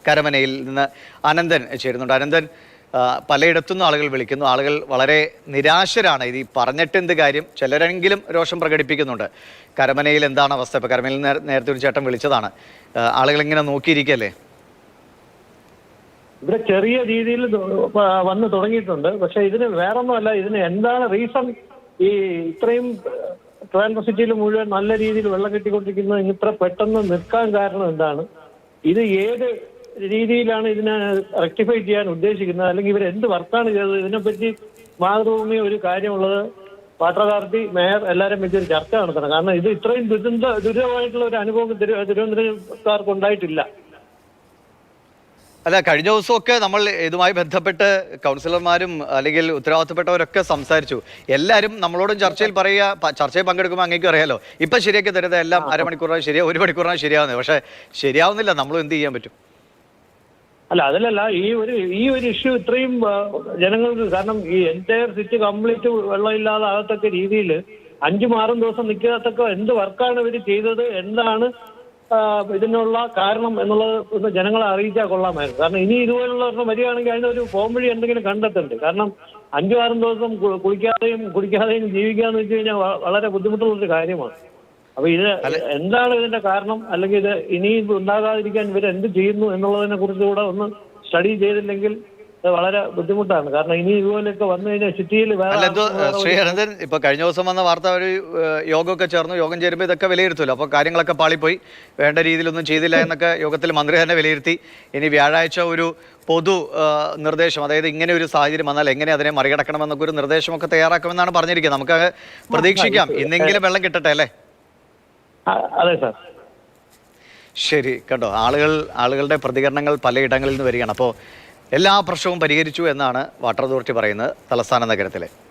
കരമനയിൽ നിന്ന് അനന്തൻ ചേരുന്നുണ്ട്. അനന്തൻ, പലയിടത്തുനിന്ന് ആളുകൾ വിളിക്കുന്നു, ആളുകൾ വളരെ നിരാശരാണ്. ഇത് പറഞ്ഞിട്ട് എന്ത് കാര്യം, ചിലരെങ്കിലും രോഷം പ്രകടിപ്പിക്കുന്നുണ്ട്. കരമനയിൽ എന്താണ് അവസ്ഥ? ഇപ്പോൾ കരമനയിൽ നേരത്തെ ഒരു ചേട്ടൻ വിളിച്ചതാണ്. ആളുകൾ ഇങ്ങനെ നോക്കിയിരിക്കല്ലേ? ഇവിടെ ചെറിയ രീതിയിൽ വന്ന് തുടങ്ങിയിട്ടുണ്ട്. പക്ഷെ ഇതിന് വേറൊന്നുമല്ല, ഇതിന് എന്താണ് റീസൺ? ഈ ഇത്രയും ട്രിവാൻഡ്രം സിറ്റിയിൽ മുഴുവൻ നല്ല രീതിയിൽ വെള്ളം കെട്ടിക്കൊണ്ടിരിക്കുന്നത് ഇത്ര പെട്ടെന്ന് നിൽക്കാൻ കാരണം എന്താണ്? ഇത് ഏത് രീതിയിലാണ് ഇതിനെ റെക്ടിഫൈ ചെയ്യാൻ ഉദ്ദേശിക്കുന്നത്? അല്ലെങ്കിൽ ഇവർ എന്ത് വർക്കാണ് ചെയ്തത്? ഇതിനെപ്പറ്റി മാതൃഭൂമി ഒരു കാര്യമുള്ളത്, വാട്ടർ അതോറിറ്റി, മേയർ എല്ലാവരും വെച്ചൊരു ചർച്ച നടത്തണം. കാരണം ഇത് ഇത്രയും ദുരിതമായിട്ടുള്ള ഒരു അനുഭവം തിരുവനന്തപുരക്കാർക്ക് ഉണ്ടായിട്ടില്ല. അല്ല, കഴിഞ്ഞ ദിവസമൊക്കെ നമ്മൾ ഇതുമായി ബന്ധപ്പെട്ട് കൗൺസിലർമാരും അല്ലെങ്കിൽ ഉത്തരവാദിത്തപ്പെട്ടവരൊക്കെ സംസാരിച്ചു. എല്ലാവരും നമ്മളോടും ചർച്ചയിൽ പങ്കെടുക്കുമ്പോൾ അങ്ങേക്കും അറിയാലോ, ഇപ്പം ശരിയാക്കി തരുന്നത് എല്ലാം അരമണിക്കൂറിനാണ് ശരിയാവും, ഒരു മണിക്കൂറിനാണ് ശരിയാവുന്നത്. പക്ഷേ ശരിയാവുന്നില്ല. നമ്മളും എന്ത് ചെയ്യാൻ പറ്റും? അല്ല, അതിലല്ല, ഈ ഒരു ഇഷ്യൂ ഇത്രയും ജനങ്ങൾക്ക്, കാരണം ഈ എൻറ്റയർ സിറ്റി കംപ്ലീറ്റ് വെള്ളമില്ലാതെ ആകത്തക്ക രീതിയിൽ 5-6 ദിവസം നിൽക്കാത്തക്ക എന്ത് വർക്കാണ് ഇവർ ചെയ്തത്, എന്താണ് ഇതിനുള്ള കാരണം എന്നുള്ളത് ജനങ്ങളെ അറിയിച്ചാൽ കൊള്ളാമായിരുന്നു. കാരണം ഇനി ഇതുപോലുള്ള വരികയാണെങ്കിൽ അതിനൊരു പോംവഴി എന്തെങ്കിലും കണ്ടെത്തുന്നുണ്ട്. കാരണം 5-6 ദിവസം കുടിക്കാതെയും ജീവിക്കാന്ന് വെച്ച് കഴിഞ്ഞാൽ വളരെ ബുദ്ധിമുട്ടുള്ളൊരു കാര്യമാണ്. അപ്പൊ ഇത് എന്താണ് ഇതിന്റെ കാരണം, അല്ലെങ്കിൽ ഇത് ഇനിയും ഉണ്ടാകാതിരിക്കാൻ ഇവർ എന്ത് ചെയ്യുന്നു എന്നുള്ളതിനെ കുറിച്ചുകൂടെ ഒന്ന് സ്റ്റഡി ചെയ്തില്ലെങ്കിൽ വളരെ ബുദ്ധിമുട്ടാണ്. കാരണം ഇനി ഇതുപോലെയൊക്കെ വന്നു കഴിഞ്ഞാൽ സിറ്റിയിൽ ശ്രീ അനന്തൻ, ഇപ്പൊ കഴിഞ്ഞ ദിവസം വന്ന വാർത്ത, ഒരു യോഗമൊക്കെ ചേർന്നു, യോഗം ചേരുമ്പോൾ ഇതൊക്കെ വിലയിരുത്തുമല്ലോ. അപ്പോൾ കാര്യങ്ങളൊക്കെ പാളിപ്പോയി, വേണ്ട രീതിയിലൊന്നും ചെയ്തില്ല എന്നൊക്കെ യോഗത്തിൽ മന്ത്രി തന്നെ വിലയിരുത്തി. ഇനി വ്യാഴാഴ്ച ഒരു പൊതു നിർദ്ദേശം, അതായത് ഇങ്ങനെ ഒരു സാഹചര്യം വന്നാൽ എങ്ങനെ അതിനെ മറികടക്കണമെന്നൊക്കെ ഒരു നിർദ്ദേശമൊക്കെ തയ്യാറാക്കുമെന്നാണ് പറഞ്ഞിരിക്കുന്നത്. നമുക്ക് പ്രതീക്ഷിക്കാം ഇന്നെങ്കിലും വെള്ളം കിട്ടട്ടെ, അല്ലേ? അതെ സാർ. ശരി, കണ്ടോ, ആളുകളുടെ പ്രതികരണങ്ങൾ പലയിടങ്ങളിൽ നിന്ന് വരികയാണ്. അപ്പോൾ എല്ലാ പ്രശ്നവും പരിഹരിച്ചു എന്നാണ് വാട്ടർ അതോറിറ്റി പറയുന്നത് തലസ്ഥാന നഗരത്തിലെ.